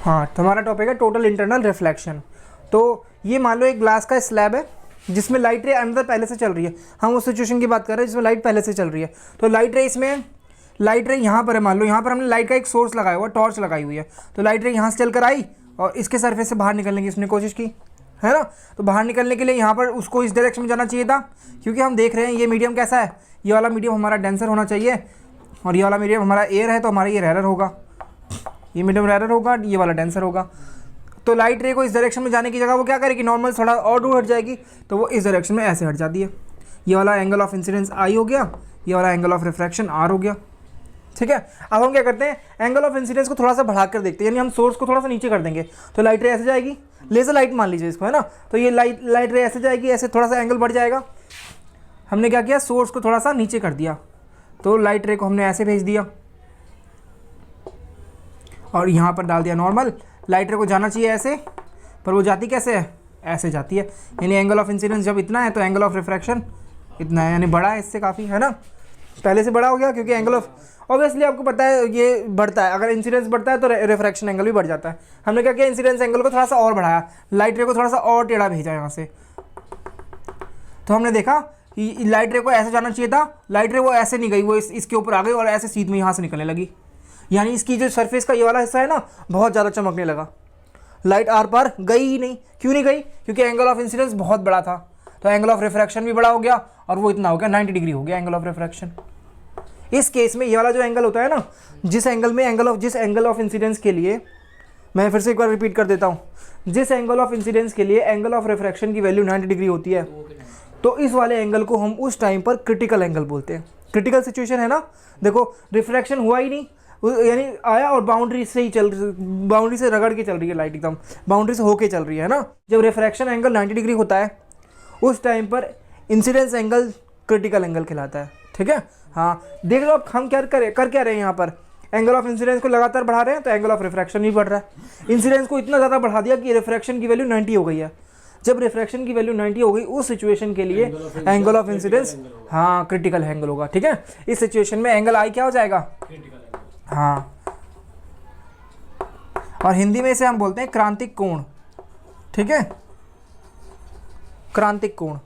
हाँ, तो हमारा टॉपिक है टोटल इंटरनल रिफ्लेक्शन। तो ये मान लो एक ग्लास का स्लैब है जिसमें लाइट रे अंदर पहले से चल रही है। हम उस सिचुएशन की बात कर रहे हैं जिसमें लाइट पहले से चल रही है। तो लाइट रे इसमें, लाइट रे यहाँ पर है, मान लो यहाँ पर हमने लाइट का एक सोर्स लगाया हुआ, टॉर्च लगाई हुई है। तो लाइट रे यहाँ से चल कर आई और इसके सरफेस से बाहर निकलने की इसने कोशिश की, है ना। तो बाहर निकलने के लिए यहाँ पर उसको इस डायरेक्शन में जाना चाहिए था, क्योंकि हम देख रहे हैं ये मीडियम कैसा है, ये वाला मीडियम हमारा डेंसर होना चाहिए और ये वाला मीडियम हमारा एयर है, तो हमारा ये रेयर होगा, ये मीडियम रेयर होगा, ये वाला डेंसर होगा। तो लाइट रे को इस डायरेक्शन में जाने की जगह वो क्या करेगी, नॉर्मल थोड़ा और दूर हट जाएगी, तो वो इस डायरेक्शन में ऐसे हट जाती है। ये वाला एंगल ऑफ इंसिडेंस आई हो गया, ये वाला एंगल ऑफ रिफ्रैक्शन आर हो गया, ठीक है। अब हम क्या करते हैं, एंगल ऑफ इंसिडेंस को थोड़ा सा बढ़ा कर देखते हैं, यानी हम सोर्स को थोड़ा सा नीचे कर देंगे। तो लाइट रे ऐसे जाएगी, लेजर लाइट मान लीजिए इसको, है ना। तो ये लाइट रे ऐसे जाएगी, ऐसे थोड़ा सा एंगल बढ़ जाएगा। हमने क्या किया, सोर्स को थोड़ा सा नीचे कर दिया, तो लाइट रे को हमने ऐसे भेज दिया और यहाँ पर डाल दिया नॉर्मल। लाइट रे को जाना चाहिए ऐसे, पर वो जाती कैसे है, ऐसे जाती है। यानी एंगल ऑफ इंसिडेंस जब इतना है तो एंगल ऑफ रिफ्रैक्शन इतना है, यानी बड़ा है इससे काफ़ी, है ना। पहले से बड़ा हो गया क्योंकि एंगल ऑफ, ऑब्वियसली आपको पता है ये बढ़ता है, अगर इंसिडेंस बढ़ता है तो रिफ्रैक्शन एंगल भी बढ़ जाता है। हमने क्या किया, इंसिडेंस एंगल को थोड़ा सा और बढ़ाया, लाइट रे को थोड़ा सा और टेढ़ा भेजा यहाँ से। तो हमने देखा कि लाइट रे को ऐसे जाना चाहिए था, लाइट रे वो ऐसे नहीं गई, वो इसके ऊपर आ गई और ऐसे सीध में यहाँ से निकलने लगी। यानी इसकी जो सरफेस का ये वाला हिस्सा है ना, बहुत ज़्यादा चमकने लगा। लाइट आर पार गई ही नहीं। क्यों नहीं गई, क्योंकि एंगल ऑफ इंसिडेंस बहुत बड़ा था, तो एंगल ऑफ रिफ्रैक्शन भी बड़ा हो गया और वो इतना हो गया, 90 डिग्री हो गया एंगल ऑफ रिफ्रैक्शन। इस केस में ये वाला जो एंगल होता है ना, जिस एंगल ऑफ इंसिडेंस के लिए, मैं फिर से एक बार रिपीट कर देता हूँ, जिस एंगल ऑफ इंसिडेंस के लिए एंगल ऑफ रिफ्रैक्शन की वैल्यू 90 डिग्री होती है, तो इस वाले एंगल को हम उस टाइम पर क्रिटिकल एंगल बोलते हैं। क्रिटिकल सिचुएशन है ना, देखो रिफ्रैक्शन हुआ ही नहीं, यानी आया और बाउंड्री से ही बाउंड्री से रगड़ के चल रही है लाइट, एकदम बाउंड्री से होके चल रही है ना। जब रिफ्रैक्शन एंगल 90 डिग्री होता है उस टाइम पर इंसिडेंस एंगल क्रिटिकल एंगल कहलाता है, ठीक है। हाँ, देख लो अब हम कर क्या रहे हैं यहाँ पर, एंगल ऑफ इंसिडेंस को लगातार बढ़ा रहे हैं तो एंगल ऑफ रिफ्रैक्शन भी बढ़ रहा है। इंसिडेंस को इतना ज़्यादा बढ़ा दिया कि रिफ्रैक्शन की वैल्यू 90 हो गई है। जब रिफ्रैक्शन की वैल्यू 90 हो गई उस सिचुएशन के लिए एंगल ऑफ इंसिडेंस, हाँ, क्रिटिकल एंगल होगा, ठीक है। इस सिचुएशन में एंगल आई क्या हो जाएगा, हाँ, और हिंदी में इसे हम बोलते हैं क्रांतिक कोण, ठीक है, क्रांतिक कोण।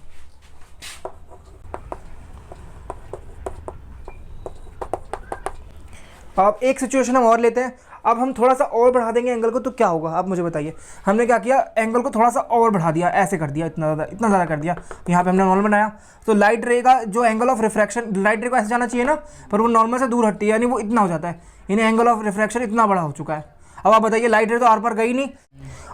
अब एक सिचुएशन हम और लेते हैं, अब हम थोड़ा सा और बढ़ा देंगे एंगल को, तो क्या होगा आप मुझे बताइए। हमने क्या किया, एंगल को थोड़ा सा और बढ़ा दिया, ऐसे कर दिया, इतना ज़्यादा कर दिया। यहाँ पे हमने नॉर्मल बनाया, तो लाइट रे का जो एंगल ऑफ रिफ्रैक्शन, लाइट रे को ऐसे जाना चाहिए ना, पर वो नॉर्मल से दूर हटती है, यानी वो इतना हो जाता है, यानी एंगल ऑफ रिफ्रैक्शन इतना बड़ा हो चुका है। अब आप बताइए, लाइट रे तो आर पार गई नहीं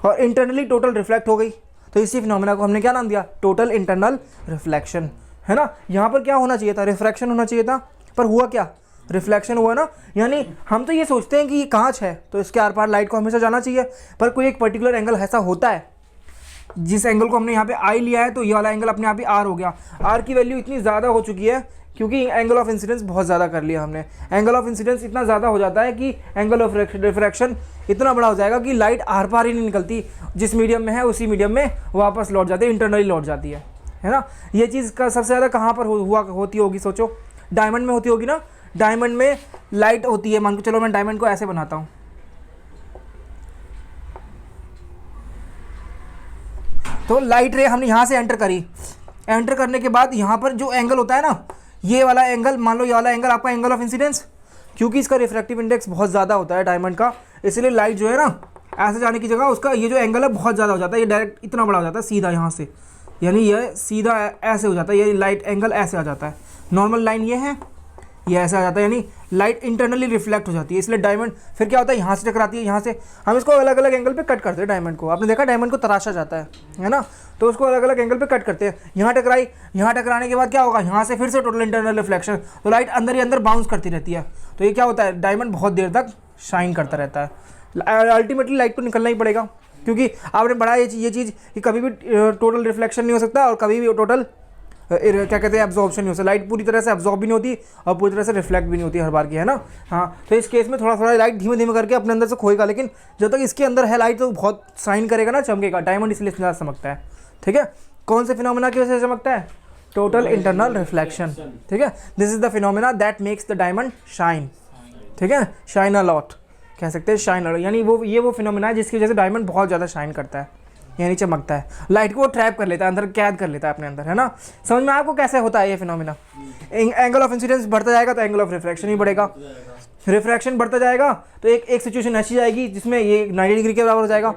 और इंटरनली टोटल रिफ्लेक्ट हो गई, तो इसी फिनोमेना को हमने क्या नाम दिया, टोटल इंटरनल रिफ्लेक्शन, है ना। यहाँ पर क्या होना चाहिए था, रिफ्रैक्शन होना चाहिए था, पर हुआ क्या, रिफ्लेक्शन हुआ ना। यानी हम तो ये सोचते हैं कि ये कांच है तो इसके आर पार लाइट को हमेशा जाना चाहिए, पर कोई एक पर्टिकुलर एंगल ऐसा होता है, जिस एंगल को हमने यहाँ पे आई लिया है तो ये वाला एंगल अपने आप ही आर हो गया। आर की वैल्यू इतनी ज़्यादा हो चुकी है क्योंकि एंगल ऑफ इंसिडेंस बहुत ज़्यादा कर लिया हमने। एंगल ऑफ इंसिडेंस इतना ज़्यादा हो जाता है कि एंगल ऑफ रिफ्रैक्शन इतना बड़ा हो जाएगा कि लाइट आर पार ही नहीं निकलती, जिस मीडियम में है उसी मीडियम में वापस लौट जाती है, इंटरनली लौट जाती है ना। ये चीज़ का सबसे ज़्यादा कहाँ पर होती होगी, सोचो, डायमंड में होती होगी ना। डायमंड में लाइट होती है, मान के चलो मैं डायमंड को ऐसे बनाता हूँ, तो लाइट रे हमने यहाँ से एंटर करी, एंटर करने के बाद यहाँ पर जो एंगल होता है ना, ये वाला एंगल, मान लो ये वाला एंगल आपका एंगल ऑफ इंसिडेंस, क्योंकि इसका रिफ्रैक्टिव इंडेक्स बहुत ज़्यादा होता है डायमंड का, इसलिए लाइट जो है ना ऐसे जाने की जगह उसका ये जो एंगल है बहुत ज़्यादा हो जाता है, ये डायरेक्ट इतना बड़ा हो जाता है सीधा यहाँ से, यानी ये सीधा ऐसे हो जाता है, ये लाइट एंगल ऐसे आ जाता है। नॉर्मल लाइन ये है, ये ऐसा आ जाता है, यानी लाइट इंटरनली रिफ्लेक्ट हो जाती है, इसलिए डायमंड फिर क्या होता है, यहाँ से टकराती है, यहाँ से हम इसको अलग अलग एंगल पे कट करते हैं। डायमंड को आपने देखा, डायमंड को तराशा जाता है ना, तो उसको अलग अलग एंगल पे कट करते हैं। यहाँ टकराई, यहाँ टकराने के बाद क्या होगा, यहाँ से फिर से टोटल इंटरनल रिफ्लेक्शन, तो लाइट अंदर ही अंदर बाउंस करती रहती है, तो ये क्या होता है, डायमंड बहुत देर तक शाइन करता रहता है। अल्टीमेटली लाइट को निकलना ही पड़ेगा, क्योंकि आपने पढ़ा ये चीज़ कि कभी भी टोटल रिफ्लेक्शन नहीं हो सकता और कभी भी टोटल क्या कहते हैं, एब्जॉर्प्शन नहीं हो सकता। लाइट पूरी तरह से एब्जॉर्ब भी नहीं होती और पूरी तरह से रिफ्लेक्ट भी नहीं होती हर बार की, है ना। हाँ, तो इस केस में थोड़ा थोड़ा लाइट धीमे धीमे करके अपने अंदर से खोएगा, लेकिन जब तक इसके अंदर है लाइट तो बहुत शाइन करेगा ना, चमकेगा। डायमंड इसलिए ज़्यादा चमकता है, ठीक है। कौन से फिनोमेना की वजह से चमकता है, टोटल इंटरनल रिफ्लेक्शन, ठीक है। This is the phenomena that makes the diamond shine, ठीक है, शाइन अ लॉट, कह सकते हैं शाइन अलर्ट, यानी वो फिनोमेना है जिसकी वजह से डायमंड बहुत ज़्यादा शाइन करता है, यानी चमकता है, लाइट को वो ट्रैप कर लेता है, अंदर कैद कर लेता है अपने अंदर, है ना। समझ में आपको कैसे होता है ये फिनोमेना। एंगल ऑफ इंसिडेंस बढ़ता जाएगा तो एंगल ऑफ रिफ्रैक्शन ही बढ़ेगा, रिफ्रैक्शन बढ़ता जाएगा तो एक सिचुएशन ऐसी जाएगी जिसमें ये 90 डिग्री के बराबर हो जाएगा,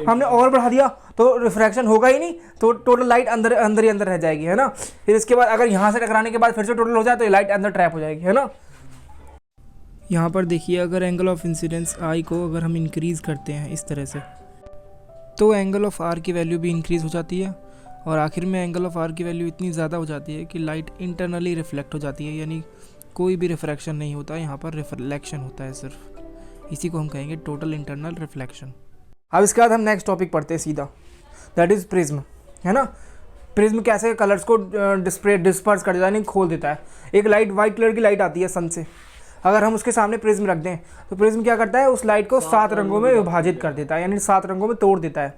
हमने और बढ़ा दिया तो रिफ्रैक्शन होगा ही नहीं, तो टोटल लाइट अंदर ही अंदर रह जाएगी, है ना। फिर इसके बाद अगर यहाँ से टकराने के बाद फिर से टोटल हो जाए तो ये लाइट अंदर ट्रैप हो जाएगी, है ना। यहाँ पर देखिए, अगर एंगल ऑफ इंसिडेंस आई को अगर हम इंक्रीज़ करते हैं इस तरह से, तो एंगल ऑफ आर की वैल्यू भी इंक्रीज़ हो जाती है, और आखिर में एंगल ऑफ आर की वैल्यू इतनी ज़्यादा हो जाती है कि लाइट इंटरनली रिफ्लेक्ट हो जाती है, यानी कोई भी रिफ्रैक्शन नहीं होता, यहाँ पर रिफ्लेक्शन होता है सिर्फ। इसी को हम कहेंगे टोटल इंटरनल रिफ्लेक्शन। अब इसके बाद हम नेक्स्ट टॉपिक पढ़ते हैं सीधा, दैट इज़ प्रिज्म, है ना। प्रिज्म कैसे कलर्स को डिस्पर्स कर देता है, यानी खोल देता है। एक लाइट वाइट कलर की लाइट आती है सन से, अगर हम उसके सामने प्रिज्म रख दें तो प्रिज्म क्या करता है, उस लाइट को 7 रंगों में विभाजित कर देता है, यानी 7 रंगों में तोड़ देता है।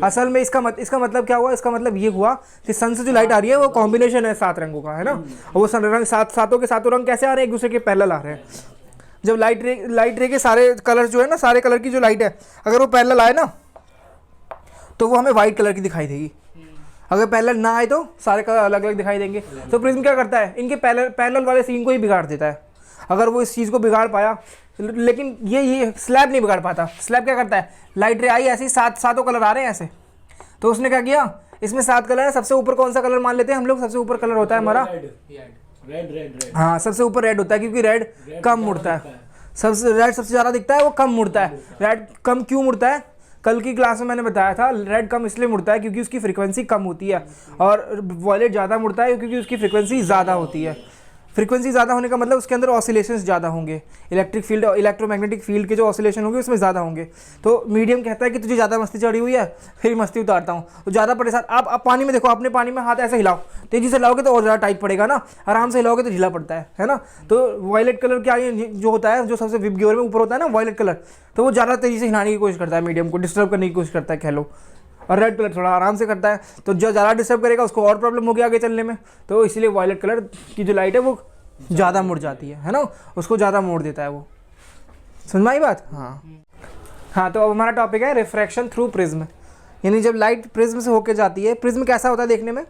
असल में इसका मतलब क्या हुआ, इसका मतलब ये हुआ कि सन से जो लाइट आ रही है वो कॉम्बिनेशन है 7 रंगों का, है ना। और वो रंग सातों के सातों रंग कैसे आ रहे हैं, एक दूसरे के पैरेलल आ रहे हैं। जब लाइट रे के सारे कलर जो है ना, सारे कलर की जो लाइट है, अगर वो पैरेलल आए ना तो वो हमें वाइट कलर की दिखाई देगी, अगर पैरेलल ना आए तो सारे कलर अलग अलग दिखाई देंगे। तो प्रिज्म क्या करता है, इनके पैरेलल वाले सीन को ही बिगाड़ देता है। अगर वो इस चीज़ को बिगाड़ पाया, लेकिन ये स्लैब नहीं बिगाड़ पाता। स्लैब क्या करता है, लाइट रे आई ऐसे ही सातों कलर आ रहे हैं ऐसे, तो उसने क्या किया, इसमें 7 कलर है, सबसे ऊपर कौन सा कलर मान लेते हैं हम लोग, सबसे ऊपर कलर होता है हमारा रेड। हाँ, सबसे ऊपर रेड होता है क्योंकि रेड कम मुड़ता है, रेड सबसे ज़्यादा दिखता है, वो कम मुड़ता है। रेड कम क्यों मुड़ता है, कल की क्लास में मैंने बताया था, रेड कम इसलिए मुड़ता है क्योंकि उसकी फ्रीक्वेंसी कम होती है, और वॉयलेट ज़्यादा मुड़ता है क्योंकि उसकी फ्रीक्वेंसी ज़्यादा होती है। फ्रीक्वेंसी ज़्यादा होने का मतलब उसके अंदर ऑसिलेशंस ज़्यादा होंगे, इलेक्ट्रिक फील्ड इलेक्ट्रोमैग्नेटिक फील्ड के जो ऑसिलेशन होंगे उसमें ज़्यादा होंगे। तो मीडियम कहता है कि तुझे ज़्यादा मस्ती चढ़ी हुई है, फिर मस्ती उतारता हूँ, तो ज़्यादा परेशान। आप पानी में देखो, अपने पानी में हाथ ऐसे हिलाओ, तेज़ी से हिलाओगे तो और ज़्यादा टाइट पड़ेगा ना, आराम से हिलाओगे तो ढीला पड़ता है ना। तो वॉयलेट कलर क्या जो होता है, जो सबसे विबग्योर में ऊपर होता है ना वॉयलेट कलर, तो वो ज़्यादा तेज़ी से हिलाने की कोशिश करता है, मीडियम को डिस्टर्ब करने की कोशिश करता है कह लो, और रेड कलर थोड़ा आराम से करता है। तो जो ज़्यादा डिस्टर्ब करेगा उसको और प्रॉब्लम होगी आगे चलने में, तो इसीलिए वॉयलेट कलर की जो लाइट है वो ज़्यादा मुड़ जाती है ना, उसको ज़्यादा मोड़ देता है वो। समझ में आई बात। हाँ, तो अब हमारा टॉपिक है रिफ्रैक्शन थ्रू प्रिज्म, यानी जब लाइट प्रिज्म से होके जाती है। प्रिज्म कैसा होता है देखने में,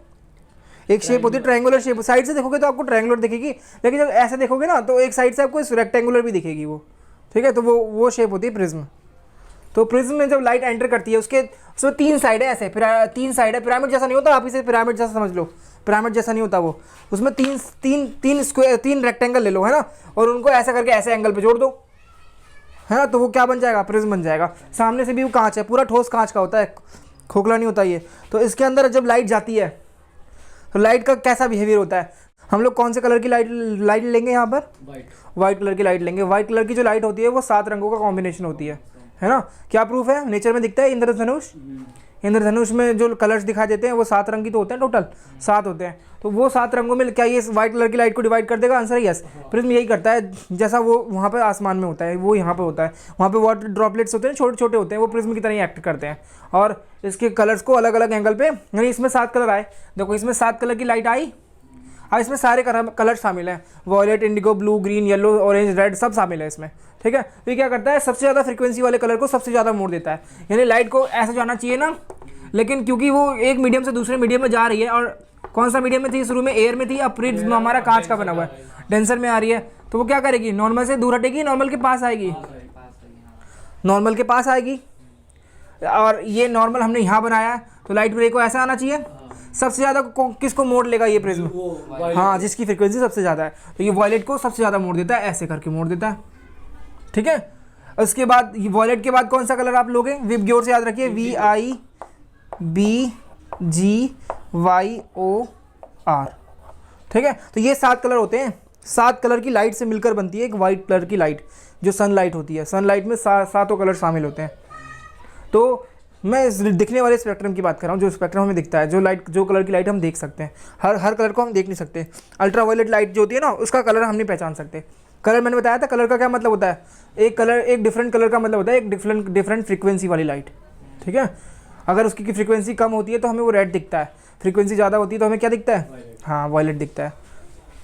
एक शेप होती है ट्रायंगुलर शेप, साइड से देखोगे तो आपको ट्रायंगुलर दिखेगी, लेकिन जब ऐसे देखोगे ना तो एक साइड से आपको रेक्टेंगुलर भी दिखेगी वो, ठीक है। तो वो शेप होती है प्रिज्म। तो प्रिज्म में जब लाइट एंटर करती है उसमें 3 साइड है, ऐसे 3 साइड है, पिरामिड जैसा नहीं होता, आप इसे पिरामिड जैसा समझ लो, पिरामिड जैसा नहीं होता वो, उसमें तीन रेक्टेंगल ले लो, है ना, और उनको ऐसा करके ऐसे एंगल पे जोड़ दो, है ना, तो वो क्या बन जाएगा, प्रिज्म बन जाएगा। सामने से भी वो कांच है, पूरा ठोस कांच का होता है, खोखला नहीं होता ये। तो इसके अंदर जब लाइट जाती है तो लाइट का कैसा बिहेवियर होता है, हम लोग कौन से कलर की लाइट लेंगे यहाँ पर, वाइट कलर की लाइट लेंगे। वाइट कलर की जो लाइट होती है वो 7 रंगों का कॉम्बिनेशन होती है ना। क्या प्रूफ है, नेचर में दिखता है इंद्रधनुष, इंद्रधनुष में जो कलर्स दिखाई देते हैं वो 7 रंग की तो होते हैं, टोटल 7 होते हैं। तो वो 7 रंगों में क्या ये वाइट कलर की लाइट को डिवाइड कर देगा, आंसर है यस। प्रिज्म यही करता है, जैसा वो वहाँ पे आसमान में होता है वो यहाँ पे होता है, वहाँ पे वाटर ड्रॉपलेट्स होते हैं छोटे छोटे होते हैं, वो प्रिज्म की तरह ही एक्ट करते हैं, और इसके कलर्स को अलग अलग एंगल पे, यानी इसमें 7 कलर आए, देखो इसमें 7 कलर की लाइट आई, अब इसमें सारे कलर शामिल हैं, violet, indigo, blue, green, yellow, orange, red, सब शामिल है इसमें, ठीक है। तो ये क्या करता है, सबसे ज़्यादा फ्रीक्वेंसी वाले कलर को सबसे ज़्यादा मोड़ देता है, यानी लाइट को ऐसा जाना चाहिए ना, लेकिन क्योंकि वो एक मीडियम से दूसरे मीडियम में जा रही है, और कौन सा मीडियम में थी, शुरू में एयर में थी, अब प्रिज्म हमारा कांच का बना हुआ है, डेंसर में आ रही है, तो वो क्या करेगी, नॉर्मल से दूर हटेगी, नॉर्मल के पास आएगी, नॉर्मल के पास आएगी, और ये नॉर्मल हमने यहाँ बनाया है, तो लाइट रे को ऐसा आना चाहिए। सबसे ज़्यादा किसको मोड़ लेगा ये प्रिज्म, हाँ, जिसकी फ्रीक्वेंसी सबसे ज़्यादा है, तो ये वॉयलेट को सबसे ज़्यादा मोड़ देता है, ऐसे करके मोड़ देता है, ठीक है। उसके बाद वॉयलेट के बाद कौन सा कलर आप लोगे, विबग्योर से याद रखिए, VIBGYOR, ठीक है। तो ये 7 कलर होते हैं, 7 कलर की लाइट से मिलकर बनती है एक वाइट कलर की लाइट, जो सनलाइट होती है। सनलाइट में 7 कलर शामिल होते हैं। तो मैं इस दिखने वाले स्पेक्ट्रम की बात कर रहा हूँ, जो स्पेक्ट्रम हमें दिखता है, जो कलर की लाइट हम देख सकते हैं, हर कलर को हम देख नहीं सकते। अल्ट्रा वायलेट लाइट जो होती है ना, उसका कलर हम नहीं पहचान सकते। कलर मैंने बताया था, कलर का क्या मतलब होता है, एक डिफरेंट कलर का मतलब होता है एक डिफरेंट फ्रीक्वेंसी वाली लाइट, ठीक है। अगर उसकी फ्रीक्वेंसी कम होती है तो हमें वो रेड दिखता है, फ्रीक्वेंसी ज़्यादा होती है तो हमें क्या दिखता है, हाँ, वायलेट दिखता है।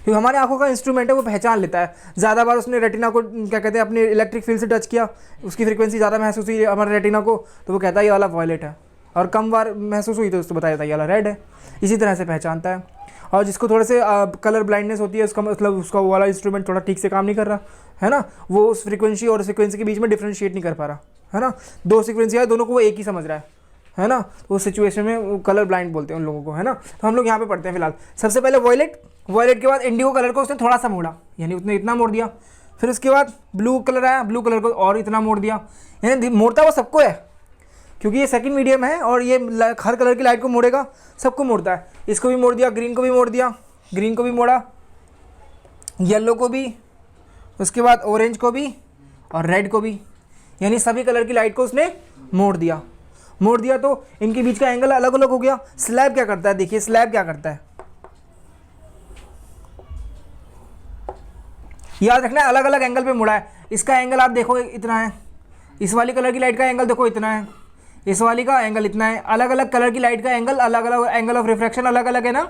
क्योंकि हमारे आंखों का इंस्ट्रूमेंट है, वो पहचान लेता है। ज़्यादा बार उसने रेटिना को क्या कहते हैं अपने इलेक्ट्रिक फील्ड से टच किया, उसकी फ्रीक्वेंसी ज़्यादा महसूस हुई हमारे रेटिना को, तो वो कहता है ये वाला वॉयलेट है, और कम बार महसूस हुई तो उसको बताया था ये वाला रेड है। इसी तरह से पहचानता है। और जिसको थोड़े से कलर ब्लाइंडनेस होती है, उसका मतलब उसका वो वाला इंस्ट्रूमेंट थोड़ा ठीक से काम नहीं कर रहा है ना, वो उस फ्रीक्वेंसी और फ्रीक्वेंसी के बीच में डिफ्रेंशिएट नहीं कर पा रहा है ना, दो फ्रीक्वेंसी है, दोनों को वो एक ही समझ रहा है ना, तो उस सिचुएशन में कलर ब्लाइंड बोलते हैं उन लोगों को, है ना। तो हम लोग यहाँ पे पढ़ते हैं फिलहाल। सबसे पहले वॉयलेट के बाद इंडिगो कलर को उसने थोड़ा सा मोड़ा, यानी उसने इतना मोड़ दिया। फिर उसके बाद ब्लू कलर आया, ब्लू कलर को और इतना मोड़ दिया, यानी मोड़ता वो सबको है, क्योंकि ये सेकंड मीडियम है और ये हर कलर की लाइट को मोड़ेगा, सबको मोड़ता है। इसको भी मोड़ दिया, ग्रीन को भी मोड़ दिया, ग्रीन को भी मोड़ा, येलो को भी, उसके बाद ऑरेंज को भी और रेड को भी, यानी सभी कलर की लाइट को उसने मोड़ दिया। तो इनके बीच का एंगल अलग अलग हो गया। स्लैब क्या करता है, देखिए स्लैब क्या करता है, याद रखना है अलग अलग एंगल पे मुड़ा है। इसका एंगल आप देखो इतना है, इस वाली कलर की लाइट का एंगल देखो इतना है, इस वाली का एंगल इतना है। अलग अलग कलर की लाइट का एंगल अलग अलग, एंगल ऑफ रिफ्रैक्शन अलग अलग है ना,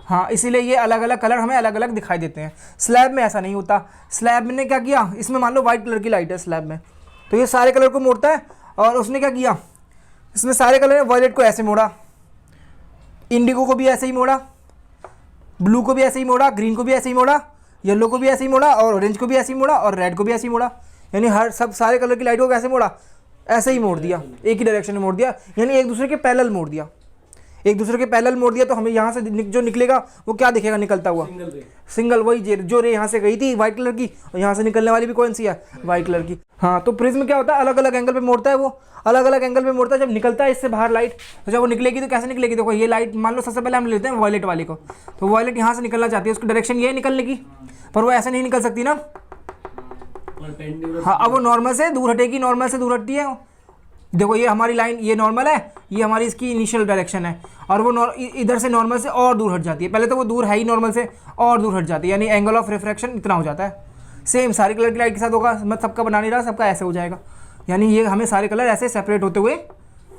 हाँ, इसीलिए ये अलग अलग कलर हमें अलग अलग दिखाई देते हैं। स्लैब में ऐसा नहीं होता। स्लैब ने क्या किया, इसमें मान लो वाइट कलर की लाइट है स्लैब में, तो ये सारे कलर को मोड़ता है, और उसने क्या किया, इसमें सारे कलर वॉयलेट को ऐसे मोड़ा, इंडिगो को भी ऐसे ही मोड़ा, ब्लू को भी ऐसे ही मोड़ा, ग्रीन को भी ऐसे ही मोड़ा, येलो को भी ऐसे ही मोड़ा, और ऑरेंज को भी ऐसे ही मोड़ा, और रेड को भी ऐसे ही मोड़ा। यानी हर सब सारे कलर की लाइट को कैसे मोड़ा, ऐसे ही मोड़ दिया, एक ही डायरेक्शन में मोड़ दिया, यानी एक दूसरे के पैरेलल मोड़ दिया, एक दूसरे के पैरेलल मोड़ दिया। तो हमें यहाँ से जो निकलेगा वो क्या दिखेगा निकलता हुआ, सिंगल वही जो रे यहाँ से गई थी वाइट कलर की, और यहाँ से निकलने वाली भी कौन सी है, वाइट कलर की। हाँ, तो प्रिज्म क्या होता है, अलग अलग एंगल पे मोड़ता है, वो अलग अलग एंगल पे मोड़ता है। जब निकलता है इससे बाहर लाइट, तो जब वो निकलेगी तो कैसे निकलेगी, देखो ये लाइट मान लो सबसे पहले हम लेते हैं वॉयलेट वाली को, तो वॉयलेट यहाँ से निकलना चाहती है, उसकी डायरेक्शन ये है निकलने की, पर वो ऐसे नहीं निकल सकती ना। हाँ, अब वो नॉर्मल से दूर हटेगी, नॉर्मल से दूर हटती है। देखो ये हमारी लाइन, ये नॉर्मल है, ये हमारी इसकी इनिशियल डायरेक्शन है, और वो इधर से नॉर्मल से और दूर हट जाती है। पहले तो वो दूर है ही नॉर्मल से, और दूर हट जाती है, यानी एंगल ऑफ रिफ्रैक्शन इतना हो जाता है। सेम सारी कलर की लाइट के साथ होगा, मैं सबका बना नहीं रहा, सबका ऐसे हो जाएगा। यानी ये हमें सारे कलर ऐसे सेपरेट होते हुए,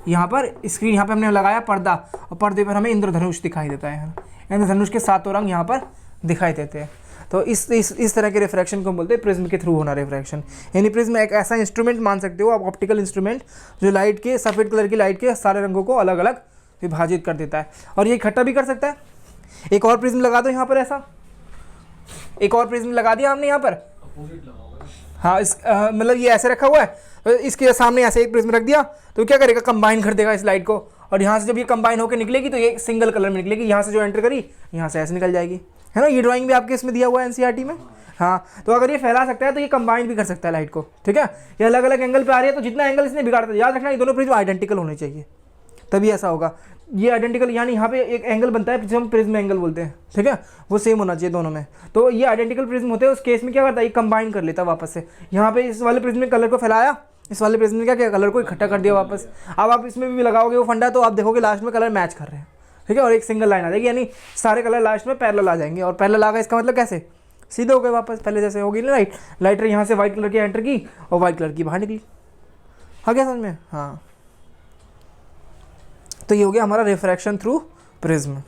यहाँ पर स्क्रीन यहाँ पर हमने लगाया पर्दा, और पर्दे पर हमें इंद्रधनुष दिखाई देता है। इंद्रधनुष के सातों रंग यहाँ पर दिखाई देते हैं। तो इस तरह के रिफ्रैक्शन को बोलते हैं प्रिज्म के थ्रू होना रिफ्रैक्शन। यानी प्रिज्म एक ऐसा इंस्ट्रूमेंट मान सकते हो आप, ऑप्टिकल इंस्ट्रूमेंट, जो लाइट के, सफ़ेद कलर की लाइट के सारे रंगों को अलग अलग विभाजित कर देता है, और ये इकट्ठा भी कर सकता है। एक और प्रिज्म लगा दो यहाँ पर, ऐसा एक और प्रिज्म लगा दिया हमने यहाँ पर, हाँ, इस मतलब ये ऐसे रखा हुआ है, तो इसके सामने ऐसे एक प्रिज्म रख दिया, तो क्या करेगा, कंबाइन कर देगा इस लाइट को, और यहाँ से जब ये कंबाइन होकर निकलेगी तो ये सिंगल कलर में निकलेगी। यहाँ से जो एंटर करी, यहाँ से ऐसे निकल जाएगी, है ना। ये ड्राइंग भी आपके इसमें दिया हुआ है एनसीईआरटी में। हाँ, तो अगर ये फैला सकता है तो ये कंबाइन भी कर सकता है लाइट को, ठीक है। ये अलग अलग एंगल पे आ रही है, तो जितना एंगल इसने बिगाड़ता है, याद रखना ये दोनों प्रिज्म आइडेंटिकल होने चाहिए, तभी ऐसा होगा। ये आइडेंटिकल, यानी यहाँ पे एक एंगल बनता है जिसे हम प्रिज्म एंगल बोलते हैं, ठीक है, वो सेम होना चाहिए दोनों में। तो ये आइडेंटिकल प्रिज्म होते हैं, उस केस में क्या करता है, ये कंबाइन कर लेता है वापस से। यहाँ पे इस वाले प्रिज्म में कलर को फैलाया, इस वाले प्रिज्म में क्या किया, कलर को इकट्ठा कर दिया वापस। अब आप इसमें भी लगाओगे वो फंडा, तो आप देखोगे लास्ट में कलर मैच कर रहे हैं, ठीक है, और एक सिंगल लाइन आ जाएगी, यानी सारे कलर लास्ट में पैरेलल आ जाएंगे। और पैरेलल आ गए इसका मतलब कैसे, सीधे हो गए वापस, पहले जैसे होगी ना लाइटर यहाँ से वाइट कलर की एंटर की और वाइट कलर की बाहर निकली। हाँ, क्या समझ में, हाँ। तो ये हो गया हमारा रिफ्रैक्शन थ्रू प्रिज्म।